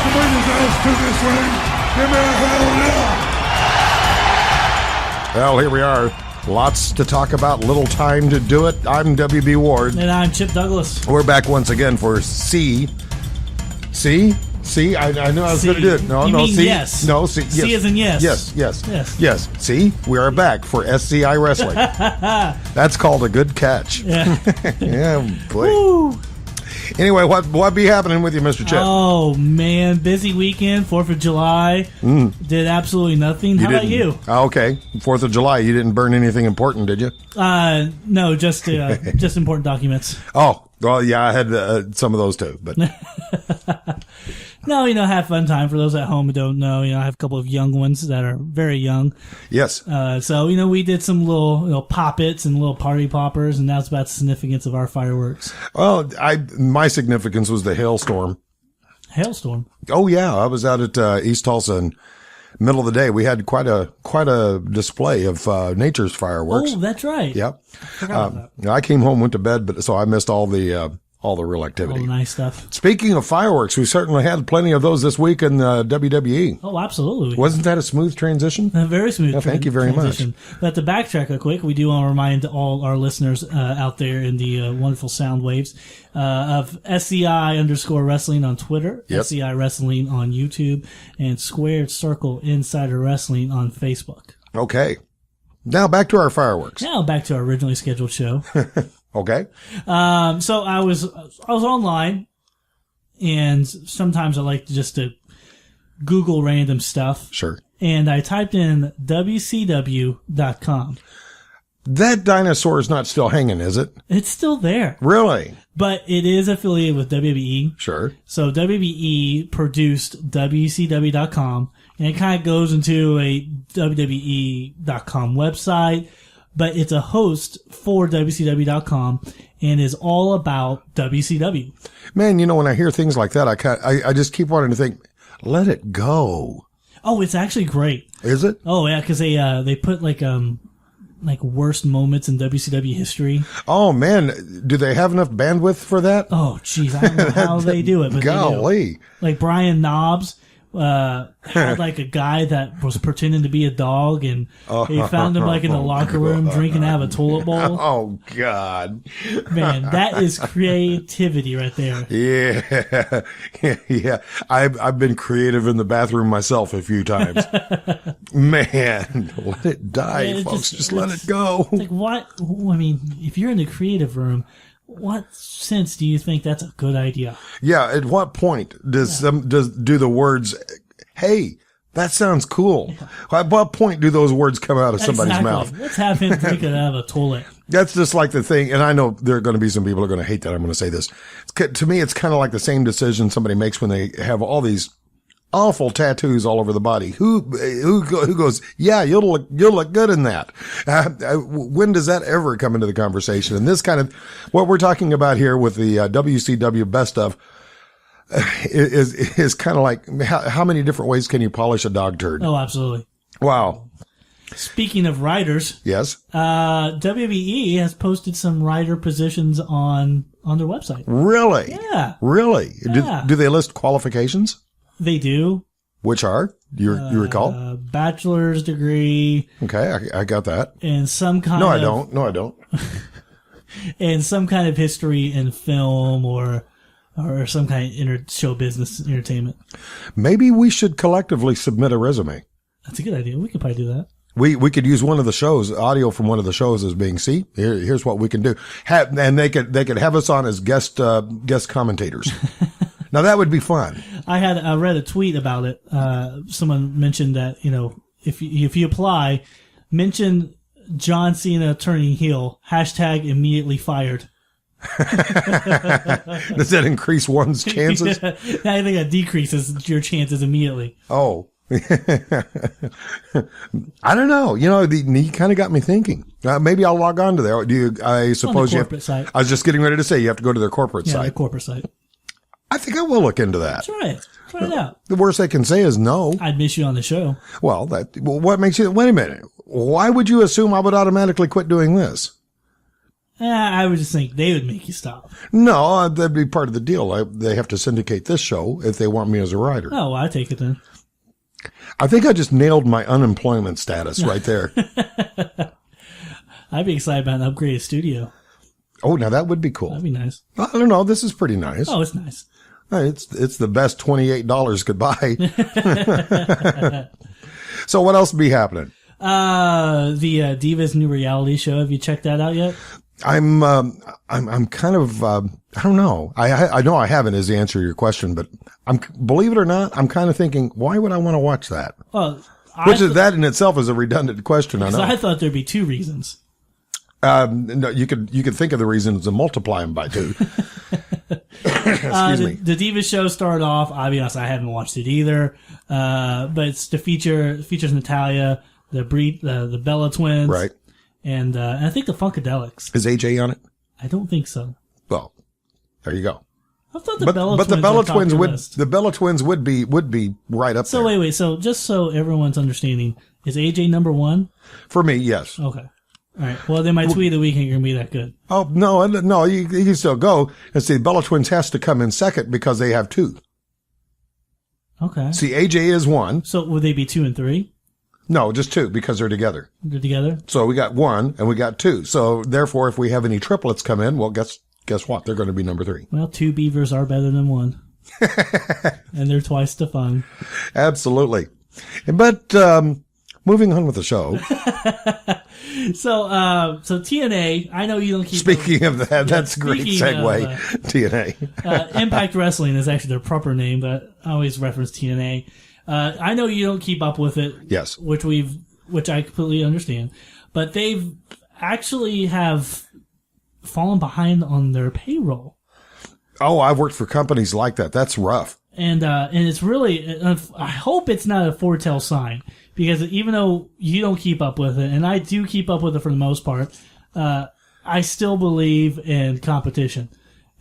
to bring his ass to this ring. Give me a hell yeah! Well, here we are. Lots to talk about, little time to do it. I'm WB Ward. And I'm Chip Douglas. We're back once again for C. I knew I was going to do it. No, you no, mean C. Yes. No, C. C as in yes. Yes. See, we are back for SCI Wrestling. That's called a good catch. Yeah. Yeah, boy. Woo. Anyway, what be happening with you, Mr. Chip? Oh, man. Busy weekend, 4th of July. Did absolutely nothing. How about you? Okay. 4th of July, you didn't burn anything important, did you? No, just important documents. Oh, well, yeah, I had some of those too, but... No, have fun time. For those at home who don't know, I have a couple of young ones that are very young. Yes. So, we did some little pop-its and little party poppers, and that's about the significance of our fireworks. Well, my significance was the hailstorm. Hailstorm? Oh, yeah. I was out at East Tulsa and middle of the day. We had quite a display of nature's fireworks. Oh, that's right. Yep. Forgot about that. I came home, went to bed, but so I missed all the real activity. All the nice stuff. Speaking of fireworks, we certainly had plenty of those this week in WWE. Oh, absolutely. Wasn't that a smooth transition? A very smooth thank you very transition. But to backtrack real quick, we do want to remind all our listeners out there in the wonderful sound waves of SCI_Wrestling on Twitter, yep. SCI Wrestling on YouTube, and Squared Circle Insider Wrestling on Facebook. Okay. Now back to our fireworks. Now back to our originally scheduled show. Okay. So I was online, and sometimes I like to Google random stuff. Sure. And I typed in WCW.com. That dinosaur is not still hanging, is it? It's still there. Really? But it is affiliated with WWE. Sure. So WWE produced WCW.com, and it kind of goes into a WWE.com website, but it's a host for WCW.com and is all about WCW. Man, when I hear things like that, I just keep wanting to think, let it go. Oh, it's actually great. Is it? Oh, yeah, because they put like worst moments in WCW history. Oh, man. Do they have enough bandwidth for that? Oh, jeez. I don't know how they do it, but golly. They do. Like Brian Knobs had like a guy that was pretending to be a dog, and he found him like in the locker room drinking out of a toilet bowl. Oh, God. Man, that is creativity right there. Yeah. Yeah. I've been creative in the bathroom myself a few times. Man, let it die, folks. Just let it go. Like, what? I mean, if you're in the creative room, what sense do you think that's a good idea? Yeah. At what point do the words, hey, that sounds cool? Yeah. At what point do those words come out of somebody's mouth? Let's have him drink it out of a toilet. That's just like the thing. And I know there are going to be some people who are going to hate that I'm going to say this. To me, it's kind of like the same decision somebody makes when they have all these awful tattoos all over the body. Who goes, yeah, you'll look good in that. When does that ever come into the conversation? And this kind of, what we're talking about here with the WCW best of is kind of like, how many different ways can you polish a dog turd? Oh, absolutely. Wow. Speaking of writers. Yes. WWE has posted some writer positions on their website. Really? Yeah. Really? Yeah. Do they list qualifications? They do. Which are? You recall? Bachelor's degree. Okay, I got that. And some kind No, of... I don't. And some kind of history in film or some kind of show business entertainment. Maybe we should collectively submit a resume. That's a good idea. We could probably do that. We could use one of the shows, audio from one of the shows as being, here's what we can do. And they could have us on as guest commentators. Now that would be fun. I read a tweet about it. Someone mentioned that, if you apply, mention John Cena turning heel, #immediately fired. Does that increase one's chances? I think that decreases your chances immediately. Oh. I don't know. You kind of got me thinking. Maybe I'll log on to there. I suppose on the corporate site. I was just getting ready to say you have to go to their corporate site. Yeah, their corporate site. I think I will look into that. Try it. Try it out. The worst they can say is no. I'd miss you on the show. Well, what makes you, wait a minute. Why would you assume I would automatically quit doing this? I would just think they would make you stop. No, that'd be part of the deal. They have to syndicate this show if they want me as a writer. Oh, well, I take it then. I think I just nailed my unemployment status right there. I'd be excited about an upgraded studio. Oh, now that would be cool. That'd be nice. I don't know. This is pretty nice. Oh, it's nice. It's the best $28 could buy. So what else would be happening? The Divas new reality show. Have you checked that out yet? I'm kind of, I don't know. I know I haven't is the answer to your question, but believe it or not, I'm kind of thinking, why would I want to watch that? Well, that in itself is a redundant question. I know. I thought there'd be two reasons. No, you could think of the reasons and multiply them by 2. Excuse me. The Divas show started off, I'll be honest, I haven't watched it either. But it's features Natalia, the Bella twins. Right. And I think the Funkadelics. Is AJ on it? I don't think so. Well, there you go. I thought the Bella twins. But the Bella twins would be right up there. So wait. So just so everyone's understanding, is AJ number 1? For me, yes. Okay. All right. Well, then my tweet of the week ain't gonna be that good. Oh no! You can still go and see. Bella twins has to come in second because they have 2. Okay. See, AJ is 1. So would they be 2 and 3? No, just 2 because they're together. They're together. So we got 1 and we got 2. So therefore, if we have any triplets come in, well, guess what? They're going to be number 3. Well, 2 beavers are better than 1, and they're twice the fun. Absolutely. But moving on with the show. So TNA, I know you don't keep... Speaking of that, that's a great segue. TNA. Impact Wrestling is actually their proper name, but I always reference TNA. I know you don't keep up with it. Yes. Which I completely understand. But they've actually have fallen behind on their payroll. Oh, I've worked for companies like that. That's rough. And it's really, I hope it's not a foretell sign, because even though you don't keep up with it, and I do keep up with it for the most part, I still believe in competition.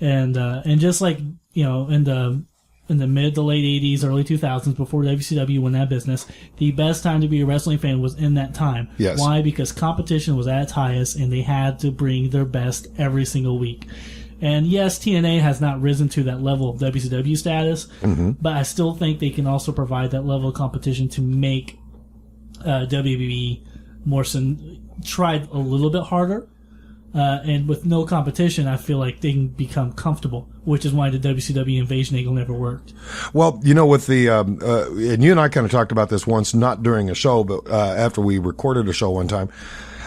And just like, in the mid to late 80s, early 2000s, before WCW went out of business, the best time to be a wrestling fan was in that time. Yes. Why? Because competition was at its highest, and they had to bring their best every single week. And yes, TNA has not risen to that level of WCW status, but I still think they can also provide that level of competition to make WWE try a little bit harder. And with no competition, I feel like they can become comfortable, which is why the WCW Invasion Angle never worked. Well, with the, and you and I kind of talked about this once, not during a show, but after we recorded a show one time.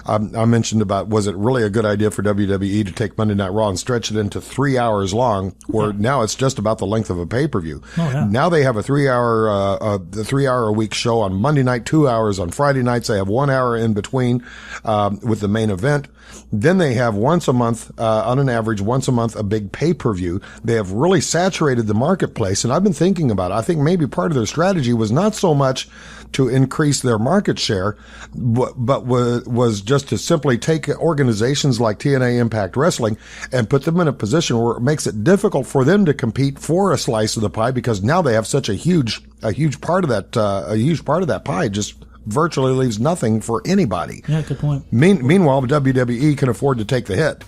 I mentioned about, was it really a good idea for WWE to take Monday Night Raw and stretch it into 3 hours long, where now it's just about the length of a pay-per-view. Oh, yeah. Now they have a 3 hour a week show on Monday night, 2 hours on Friday nights. They have 1 hour in between, with the main event. Then they have once a month, on an average, once a month, a big pay-per-view. They have really saturated the marketplace, and I've been thinking about it. I think maybe part of their strategy was not so much to increase their market share, but was just to simply take organizations like TNA Impact Wrestling and put them in a position where it makes it difficult for them to compete for a slice of the pie, because now they have such a huge part of that pie just virtually leaves nothing for anybody. Yeah, good point. Meanwhile, WWE can afford to take the hit,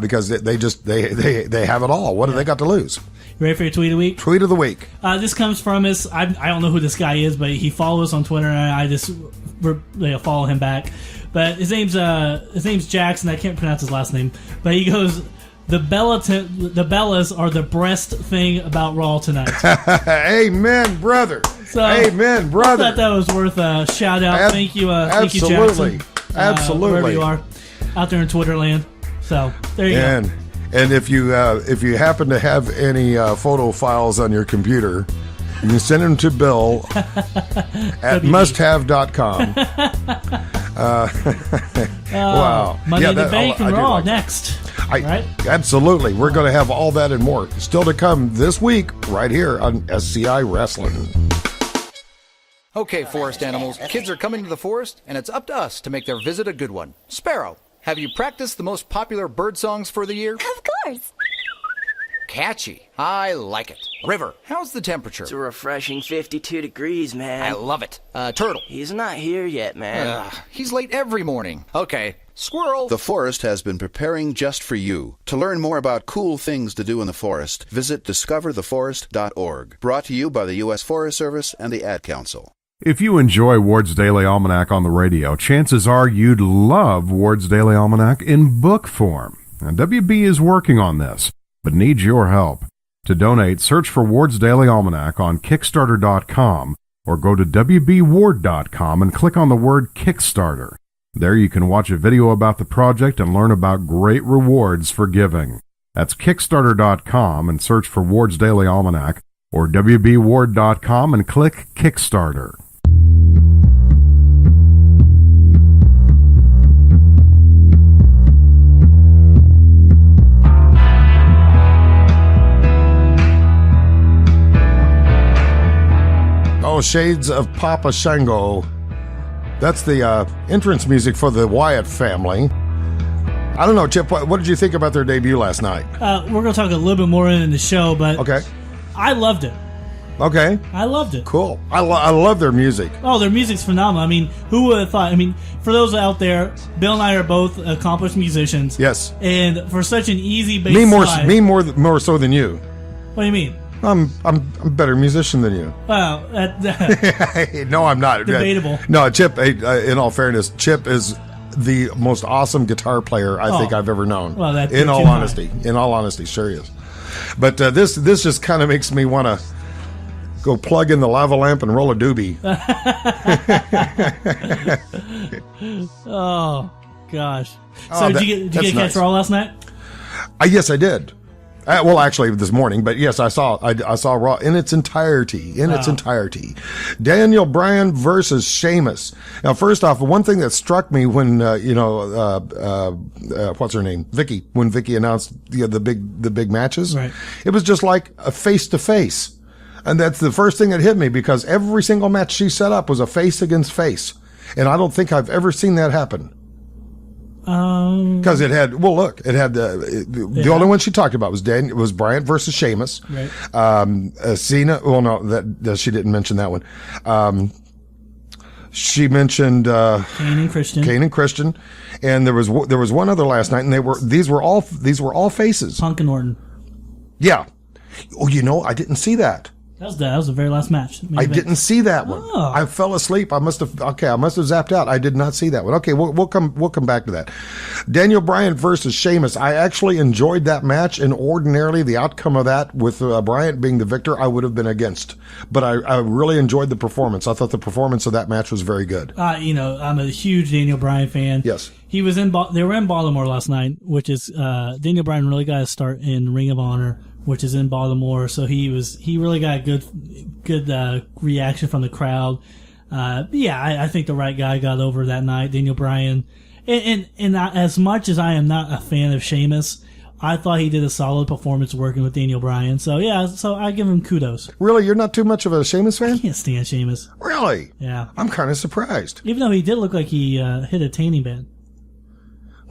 because they have it all. What do they got to lose? You ready for your tweet of the week? Tweet of the week. This comes from I don't know who this guy is, but he follows us on Twitter, and I just follow him back. But his name's Jackson. I can't pronounce his last name, but he goes, the Bellas are the breast thing about Raw tonight. Amen, brother. Amen, brother. I thought that was worth a shout out. Thank you, absolutely, Jackson. Absolutely. Wherever you are out there in Twitter land. So there you go. And if you happen to have any photo files on your computer, you can send them to Bill at musthave.com. Wow. Money in the Bank and Raw next. Right? Absolutely. We're going to have all that and more still to come this week right here on SCI Wrestling. Okay, forest animals, kids are coming to the forest, and it's up to us to make their visit a good one. Sparrow, have you practiced the most popular bird songs for the year? Of course. Catchy. I like it. River, how's the temperature? It's a refreshing 52 degrees, man. I love it. Turtle. He's not here yet, man. He's late every morning. Okay, Squirrel. The forest has been preparing just for you. To learn more about cool things to do in the forest, visit discovertheforest.org. Brought to you by the U.S. Forest Service and the Ad Council. If you enjoy Ward's Daily Almanac on the radio, chances are you'd love Ward's Daily Almanac in book form. And WB is working on this, but needs your help. To donate, search for Ward's Daily Almanac on Kickstarter.com or go to WBWard.com and click on the word Kickstarter. There you can watch a video about the project and learn about great rewards for giving. That's Kickstarter.com and search for Ward's Daily Almanac or WBWard.com and click Kickstarter. Oh, Shades of Papa Shango. That's the entrance music for the Wyatt family. I don't know, Chip, what did you think about their debut last night? We're going to talk a little bit more in the show, but Okay. I loved it. Okay. I loved it. Cool. I love their music. Oh, their music's phenomenal. I mean, who would have thought? I mean, for those out there, Bill and I are both accomplished musicians. Yes. And for such an easy bass slide, Me more so than you. What do you mean? I'm a better musician than you. Well, No, I'm not. Debatable. No, Chip, in all fairness, Chip is the most awesome guitar player I think I've ever known. Well, that's in all too honesty, sure he is. But this just kind of makes me want to go plug in the lava lamp and roll a doobie. Oh gosh. Oh, So did you get a catch Raw last night? Yes, I did. Well, actually, this morning, but yes, I saw Raw in its entirety. Daniel Bryan versus Sheamus. Now, first off, one thing that struck me when what's her name, Vicky, when Vicky announced the big matches, right. It was just like a face to face, and that's the first thing that hit me because every single match she set up was a face against face, and I don't think I've ever seen that happen. Because it had the only one she talked about was Bryant versus Sheamus. Right. Cena. Well, no, that she didn't mention that one. She mentioned Kane and Christian, and there was one other last night, and these were all faces. Punk and Orton. Yeah. Oh, I didn't see that. That was the very last match. I didn't see that one. Oh. I fell asleep. I must have zapped out. I did not see that one. Okay, we'll come back to that. Daniel Bryan versus Sheamus. I actually enjoyed that match, and ordinarily the outcome of that, with Bryant being the victor, I would have been against. But I really enjoyed the performance. I thought the performance of that match was very good. I'm a huge Daniel Bryan fan. Yes. He was they were in Baltimore last night, which is Daniel Bryan really got to start in Ring of Honor, which is in Baltimore. So he really got a good reaction from the crowd. I think the right guy got over that night, Daniel Bryan. And as much as I am not a fan of Sheamus, I thought he did a solid performance working with Daniel Bryan. So I give him kudos. Really? You're not too much of a Sheamus fan? I can't stand Sheamus. Really? Yeah. I'm kind of surprised. Even though he did look like he hit a tanning bed.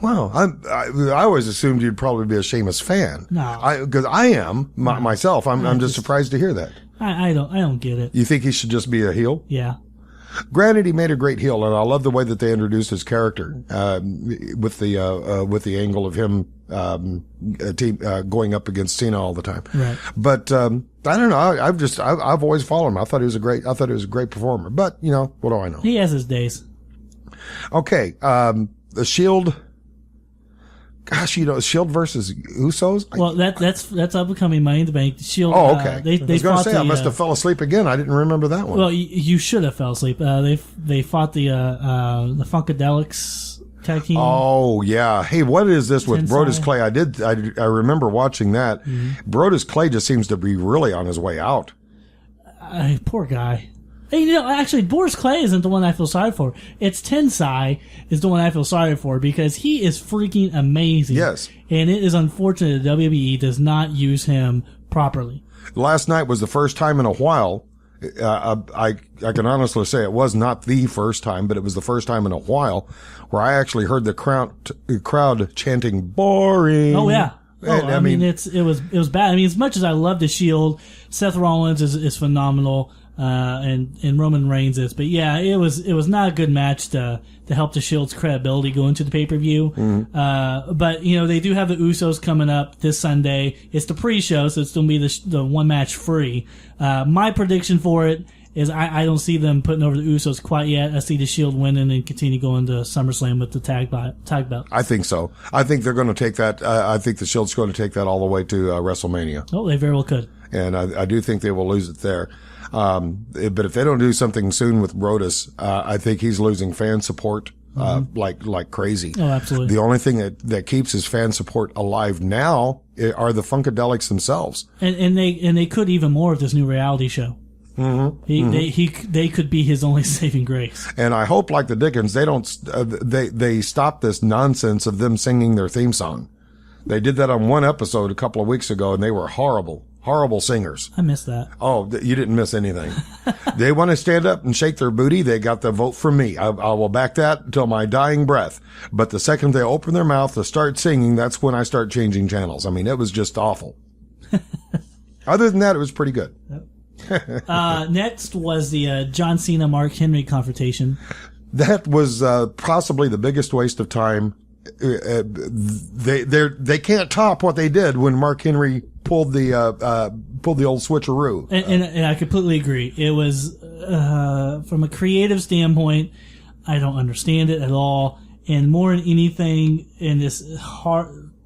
Well, I always assumed you'd probably be a Sheamus fan. No. Because I am myself. I'm just surprised to hear that. I don't get it. You think he should just be a heel? Yeah. Granted, he made a great heel, and I love the way that they introduced his character with the angle of him going up against Cena all the time. Right. But I don't know. I've always followed him. I thought he was a great performer. But what do I know? He has his days. Okay. The Shield. Gosh, Shield versus Usos. Well, that's upcoming Money in the Bank. Shield. Oh, okay. They I was going to say I must have fell asleep again. I didn't remember that one. Well, you should have fell asleep. They fought the Funkadelics tag team. Oh yeah. Hey, what is this with Tensai. Brodus Clay? I remember watching that. Mm-hmm. Brodus Clay just seems to be really on his way out. Poor guy. Hey, actually, Boris Clay isn't the one I feel sorry for. It's Tensai is the one I feel sorry for because he is freaking amazing. Yes. And it is unfortunate that WWE does not use him properly. Last night was the first time in a while. I can honestly say it was not the first time, but it was the first time in a while where I actually heard the crowd chanting "boring." Oh yeah. And, I mean, it was bad. I mean, as much as I love the Shield, Seth Rollins is phenomenal. and Roman Reigns is. But yeah, it was not a good match to help the Shield's credibility go into the pay-per-view. But they do have the Usos coming up this Sunday. It's the pre-show, so it's going to be the one match free. My prediction for it is I don't see them putting over the Usos quite yet. I see the Shield winning and continue going to SummerSlam with the tag belt. I think so. I think they're going to take that. I think the Shield's going to take that all the way to WrestleMania. Oh, they very well could. And I do think they will lose it there. But if they don't do something soon with Brodus, I think he's losing fan support, like crazy. Oh, absolutely. The only thing that keeps his fan support alive now are the Funkadelics themselves. And they could even more with this new reality show. They could be his only saving grace. And I hope, like the Dickens, they don't, they stop this nonsense of them singing their theme song. They did that on one episode a couple of weeks ago, and they were horrible singers. I missed that. Oh, you didn't miss anything. They want to stand up and shake their booty. They got the vote from me. I will back that until my dying breath. But the second they open their mouth to start singing, that's when I start changing channels. I mean, it was just awful. Other than that, it was pretty good. Yep. Next was the John Cena Mark Henry confrontation. That was possibly the biggest waste of time. They can't top what they did when Mark Henry pulled the old switcheroo. And I completely agree. It was from a creative standpoint, I don't understand it at all. And more than anything, in this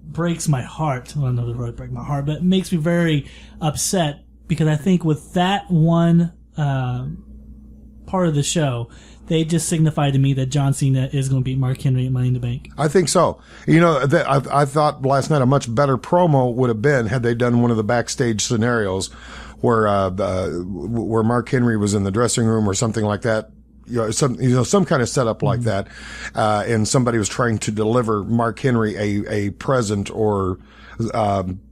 breaks my heart. Well, no, it really breaks my heart, but it makes me very upset. Because I think with that one part of the show, they just signified to me that John Cena is going to beat Mark Henry at Money in the Bank. I think so. I thought last night a much better promo would have been had they done one of the backstage scenarios where Mark Henry was in the dressing room or something like that. Some kind of setup like that, and somebody was trying to deliver Mark Henry a present or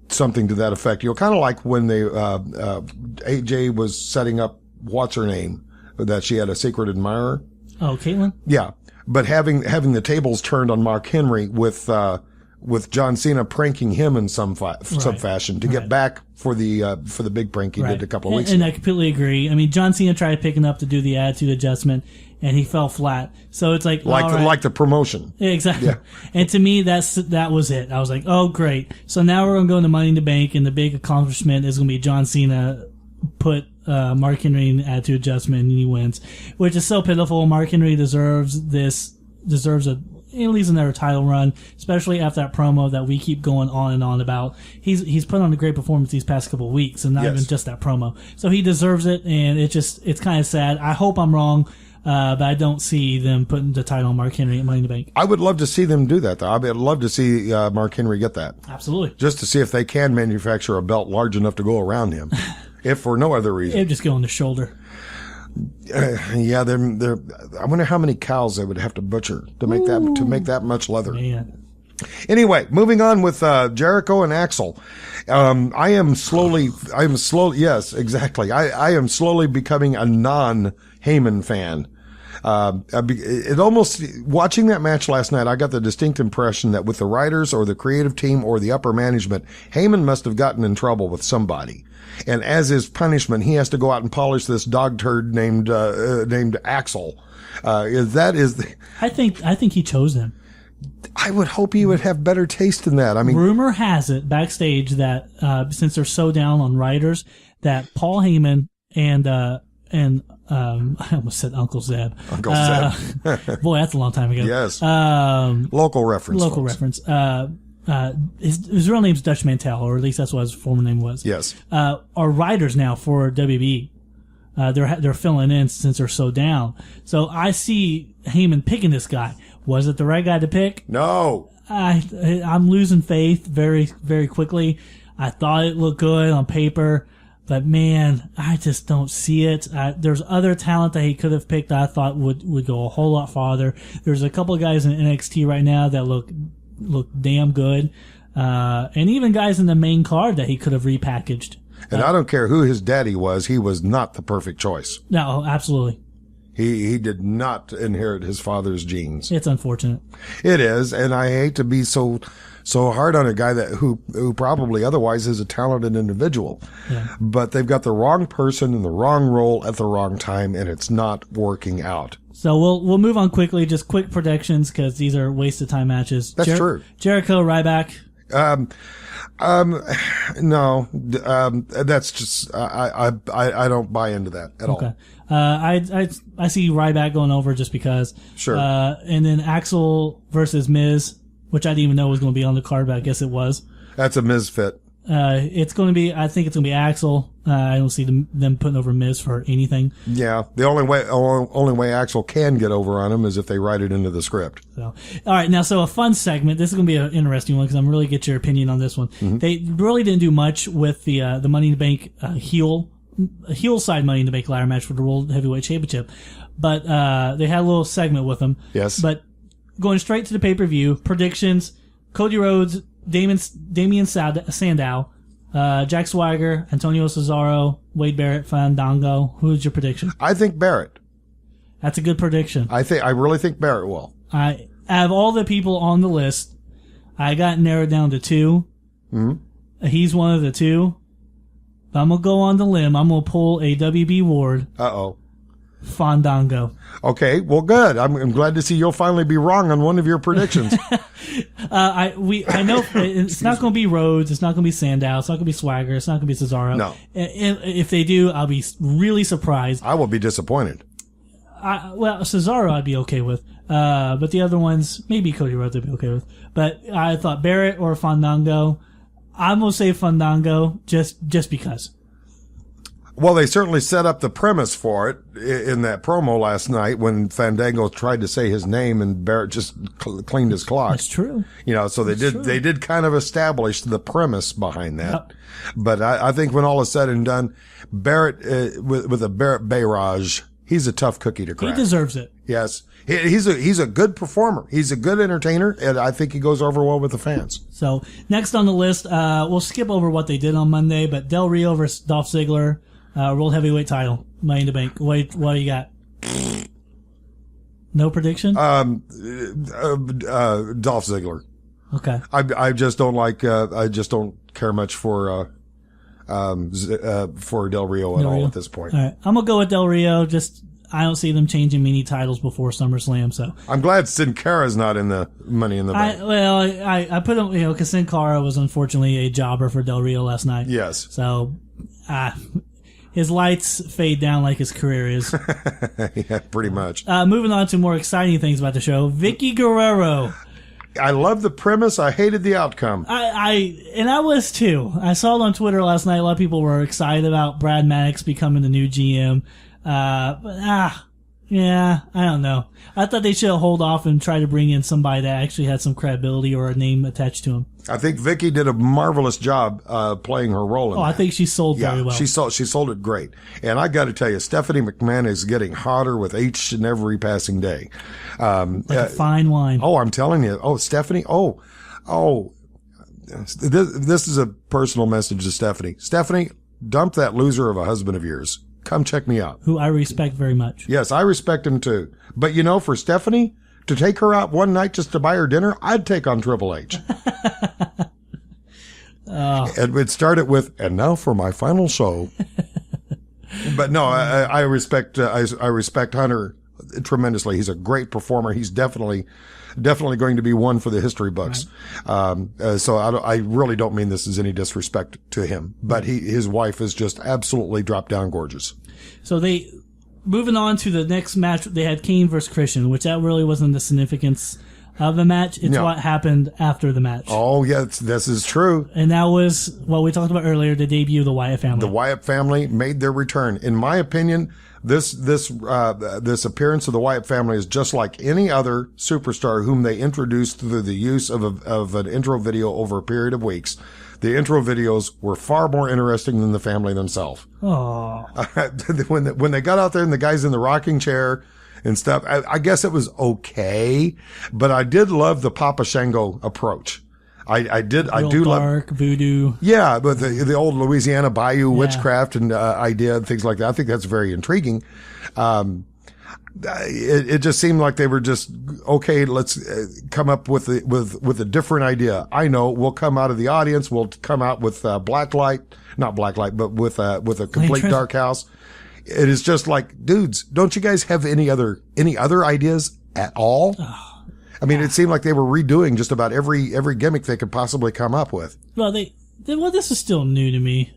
something to that effect. Kind of like when they AJ was setting up what's her name, that she had a secret admirer. Oh, Caitlyn? Yeah. But having the tables turned on Mark Henry with John Cena pranking him in some fashion to get back for the big prank he did a couple of weeks ago. And I completely agree. I mean, John Cena tried picking up to do the attitude adjustment, and he fell flat. So it's like the promotion. Yeah, exactly. Yeah. And to me, that was it. I was like, oh, great. So now we're going to go into Money in the Bank, and the big accomplishment is going to be John Cena put Mark Henry in attitude adjustment, and he wins, which is so pitiful. Mark Henry deserves at least another title run, especially after that promo that we keep going on and on about. He's put on a great performance these past couple of weeks, and not even just that promo. So he deserves it, and it's kind of sad. I hope I'm wrong, but I don't see them putting the title on Mark Henry at Money in the Bank. I would love to see them do that, though. I'd love to see Mark Henry get that. Absolutely. Just to see if they can manufacture a belt large enough to go around him, if for no other reason. It'd just go on the shoulder. Yeah, they're. I wonder how many cows they would have to butcher to make that much leather. Man. Anyway, moving on with Jericho and Axel. I am slowly. Yes, exactly. I am slowly becoming a non-Heyman fan. It almost, watching that match last night, I got the distinct impression that with the writers or the creative team or the upper management, Heyman must have gotten in trouble with somebody. And as his punishment, he has to go out and polish this dog turd named Axel. I think he chose him. I would hope he would have better taste than that. I mean, rumor has it backstage that since they're so down on writers, that Paul Heyman and I almost said Uncle Zeb. Uncle Zeb. Boy, that's a long time ago. Yes. Local reference. Local reference. His real name's Dutch Mantel, or at least that's what his former name was. Yes. Are writers now for WB. They're filling in since they're so down. So I see Heyman picking this guy. Was it the right guy to pick? No. I'm losing faith very, very quickly. I thought it looked good on paper, but man, I just don't see it. There's other talent that he could have picked that I thought would go a whole lot farther. There's a couple of guys in NXT right now that look damn good. And even guys in the main card that he could have repackaged. And I don't care who his daddy was, he was not the perfect choice. No, absolutely. He did not inherit his father's genes. It's unfortunate. It is, and I hate to be so hard on a guy who probably otherwise is a talented individual. Yeah. But they've got the wrong person in the wrong role at the wrong time, and it's not working out. So we'll move on quickly. Just quick predictions because these are waste of time matches. That's true. Jericho, Ryback. No, that's just I don't buy into that at all. I see Ryback going over just because. Sure. And then Axel versus Miz, which I didn't even know was going to be on the card, but I guess it was. That's a misfit. It's going to be. I think it's going to be Axel. I don't see them putting over Miz for anything. Yeah, the only way Axel can get over on him is if they write it into the script. So, all right, now a fun segment. This is going to be an interesting one because I'm really get your opinion on this one. Mm-hmm. They really didn't do much with the Money in the Bank heel side Money in the Bank ladder match for the World Heavyweight Championship, but they had a little segment with them. Yes, but going straight to the pay-per-view predictions: Cody Rhodes, Damian Sandow, Jack Swagger, Antonio Cesaro, Wade Barrett, Fandango. Who's your prediction? I think Barrett. That's a good prediction. I really think Barrett will. Out of all the people on the list, I got narrowed down to two. Mm-hmm. He's one of the two. But I'm gonna go on the limb. I'm gonna pull a WB Ward. Fandango. Okay, well, good. I'm glad to see you'll finally be wrong on one of your predictions. I know it's not going to be Rhodes. It's not going to be Sandow. It's not going to be Swagger. It's not going to be Cesaro. No. If they do, I'll be really surprised. I will be disappointed. Cesaro I'd be okay with. But the other ones, maybe Cody Rhodes I'd be okay with. But I thought Barrett or Fandango. I'm going to say Fandango just because. Well, they certainly set up the premise for it in that promo last night when Fandango tried to say his name and Barrett just cleaned his clock. That's true. So they did kind of establish the premise behind that. Yep. But I think when all is said and done, Barrett, with a Barrett Bayrage, he's a tough cookie to crack. He deserves it. Yes. He's a good performer. He's a good entertainer, and I think he goes over well with the fans. So next on the list, we'll skip over what they did on Monday, but Del Rio versus Dolph Ziggler. World Heavyweight title, Money in the Bank. What do you got? No prediction? Dolph Ziggler. Okay. I just don't like, I just don't care much for Del Rio at all at this point. All right. I'm going to go with Del Rio. I don't see them changing many titles before SummerSlam, so. I'm glad Sin Cara's not in the Money in the Bank. I put him, because Sin Cara was unfortunately a jobber for Del Rio last night. Yes. So, his lights fade down like his career is. Yeah, pretty much. Moving on to more exciting things about the show. Vicky Guerrero. I love the premise. I hated the outcome. I was too. I saw it on Twitter last night. A lot of people were excited about Brad Maddox becoming the new GM. Yeah, I don't know. I thought they should hold off and try to bring in somebody that actually had some credibility or a name attached to him. I think Vicky did a marvelous job playing her role in that. I think she sold very well. She sold it great. And I got to tell you, Stephanie McMahon is getting hotter with each and every passing day. Like a fine wine. Oh, I'm telling you. Oh, Stephanie. This is a personal message to Stephanie. Stephanie, dump that loser of a husband of yours. Come check me out. Who I respect very much. Yes, I respect him too. But for Stephanie, to take her out one night just to buy her dinner, I'd take on Triple H. And it started with, and now for my final show. But no, I respect Hunter tremendously. He's a great performer. He's definitely going to be one for the history books. Right. So I really don't mean this as any disrespect to him, but his wife is just absolutely drop down gorgeous. So moving on to the next match, they had Kane versus Christian, which that really wasn't the significance of the match. It's what happened after the match. Oh, yes, this is true. And that was what we talked about earlier, the debut of the Wyatt family. The Wyatt family made their return. In my opinion, this appearance of the Wyatt family is just like any other superstar whom they introduced through the use of an intro video over a period of weeks. The intro videos were far more interesting than the family themselves. Oh. When they got out there and the guy's in the rocking chair and stuff, I guess it was okay, but I did love the Papa Shango approach. I do love voodoo. Yeah, but the old Louisiana Bayou witchcraft and idea and things like that. I think that's very intriguing. It just seemed like they were just, okay, let's come up with a different idea. I know we'll come out of the audience. We'll come out with not black light, but with a complete dark house. It is just like, dudes, don't you guys have any other ideas at all? Oh, I mean, it seemed like they were redoing just about every gimmick they could possibly come up with. Well, this is still new to me.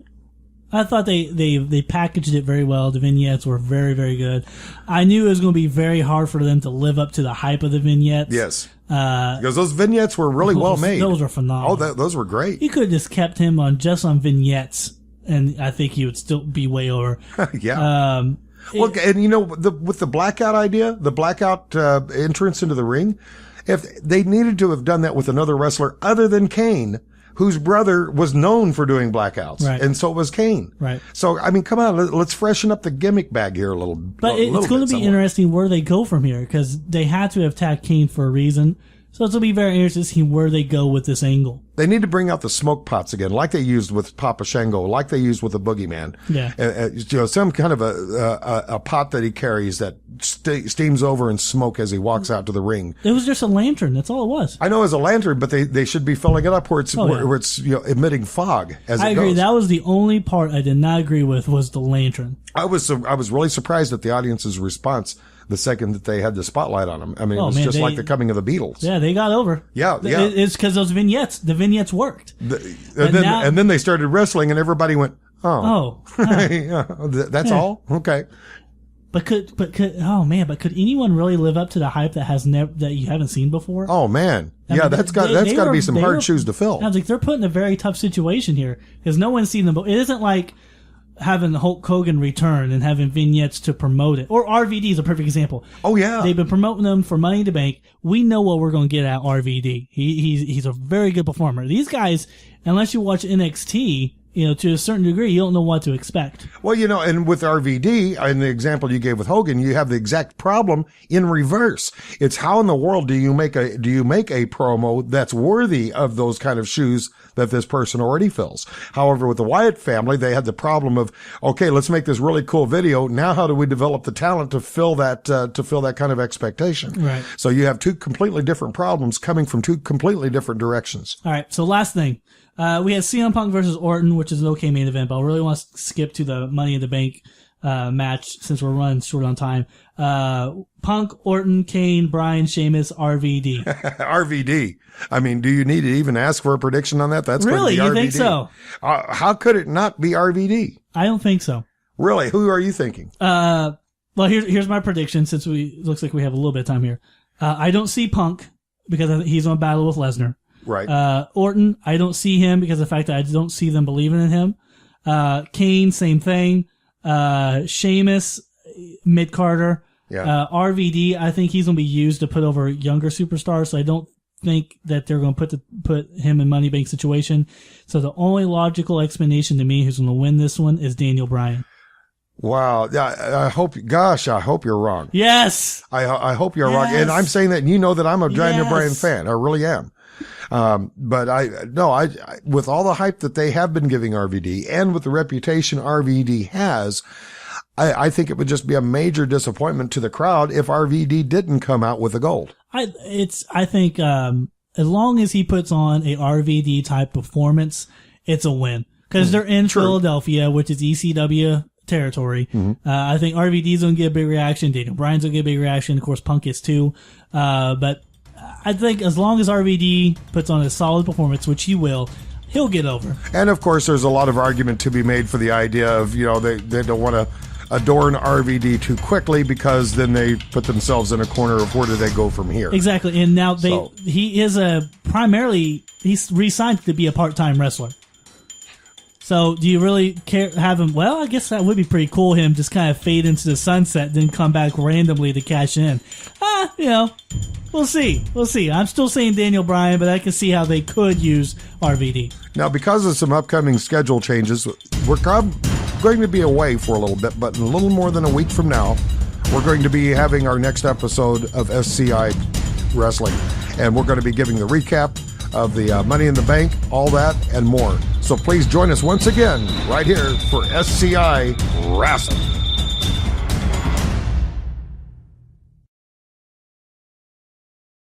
I thought they packaged it very well. The vignettes were very, very good. I knew it was going to be very hard for them to live up to the hype of the vignettes. Yes. Because those vignettes were really well made. Those were phenomenal. Oh, those were great. You could have just kept him on vignettes, and I think he would still be way over. Yeah. Look, and you know, with the blackout idea, the blackout entrance into the ring, if they needed to have done that with another wrestler other than Kane, whose brother was known for doing blackouts. Right. And so was Kane. Right. So, I mean, come on, let's freshen up the gimmick bag here a little bit. But it's going to be interesting where they go from here, because they had to have tagged Kane for a reason. So it's going to be very interesting to see where they go with this angle. They need to bring out the smoke pots again, like they used with Papa Shango, like they used with the Boogeyman. Yeah. You know, some kind of a pot that he carries that steams over in smoke as he walks out to the ring. It was just a lantern. That's all it was. I know it's a lantern, but they should be filling it up where it's where it's emitting fog as it goes. I agree. That was the only part I did not agree with was the lantern. I was really surprised at the audience's response the second that they had the spotlight on them. I mean, it was just like the coming of the Beatles. Yeah, they got over. Yeah. It's because those vignettes. The vignettes worked. And then they started wrestling, and everybody went, "Oh, that's all." Okay. But could anyone really live up to the hype that you haven't seen before? Oh man, that's got to be some hard shoes to fill. I was like, they're put in a very tough situation here because no one's seen them. It isn't like having Hulk Hogan return and having vignettes to promote it. Or RVD is a perfect example. Oh yeah, they've been promoting them for Money in the Bank. We know what we're going to get at RVD. He's a very good performer. These guys, unless you watch NXT, to a certain degree, you don't know what to expect. Well, and with RVD, in the example you gave with Hogan, you have the exact problem in reverse. It's how in the world do you make a promo that's worthy of those kind of shoes that this person already fills? However, with the Wyatt family, they had the problem of, okay, let's make this really cool video. Now, how do we develop the talent to fill that kind of expectation? Right. So you have two completely different problems coming from two completely different directions. All right. So last thing. We had CM Punk versus Orton, which is an okay main event, but I really want to skip to the Money in the Bank match since we're running short on time. Punk, Orton, Kane, Bryan, Sheamus, RVD. RVD. I mean, do you need to even ask for a prediction on that? That's really? Going to be RVD. You think so? How could it not be RVD? I don't think so. Really? Who are you thinking? Well, here's my prediction since it looks like we have a little bit of time here. I don't see Punk because he's on battle with Lesnar. Right. Orton, I don't see him because of the fact that I don't see them believing in him. Kane, same thing. Sheamus, mid-Carter. Yeah. RVD, I think he's going to be used to put over younger superstars, so I don't think that they're going to put him in Money Bank situation. So the only logical explanation to me who's going to win this one is Daniel Bryan. Wow. I hope you're wrong. Yes. I hope you're wrong. And I'm saying that, and you know that I'm a Daniel Bryan fan. I really am. But with all the hype that they have been giving RVD and with the reputation RVD has, I think it would just be a major disappointment to the crowd if RVD didn't come out with the gold. I think, as long as he puts on a RVD type performance, it's a win. Cause they're in Philadelphia, which is ECW territory. Mm-hmm. I think RVD's gonna get a big reaction. Daniel Bryan's gonna get a big reaction. Of course, Punk is too. But I think as long as RVD puts on a solid performance, which he will, he'll get over. And of course, there's a lot of argument to be made for the idea of, they don't want to adorn RVD too quickly because then they put themselves in a corner of where do they go from here. Exactly. And now he is he's re-signed to be a part-time wrestler. So do you really care have him? Well, I guess that would be pretty cool. Him just kind of fade into the sunset, then come back randomly to cash in. We'll see. I'm still saying Daniel Bryan, but I can see how they could use RVD. Now, because of some upcoming schedule changes, we're going to be away for a little bit, but in a little more than a week from now, we're going to be having our next episode of SCI Wrestling, and we're going to be giving the recap of the Money in the Bank, all that, and more. So please join us once again right here for SCI Wrestling.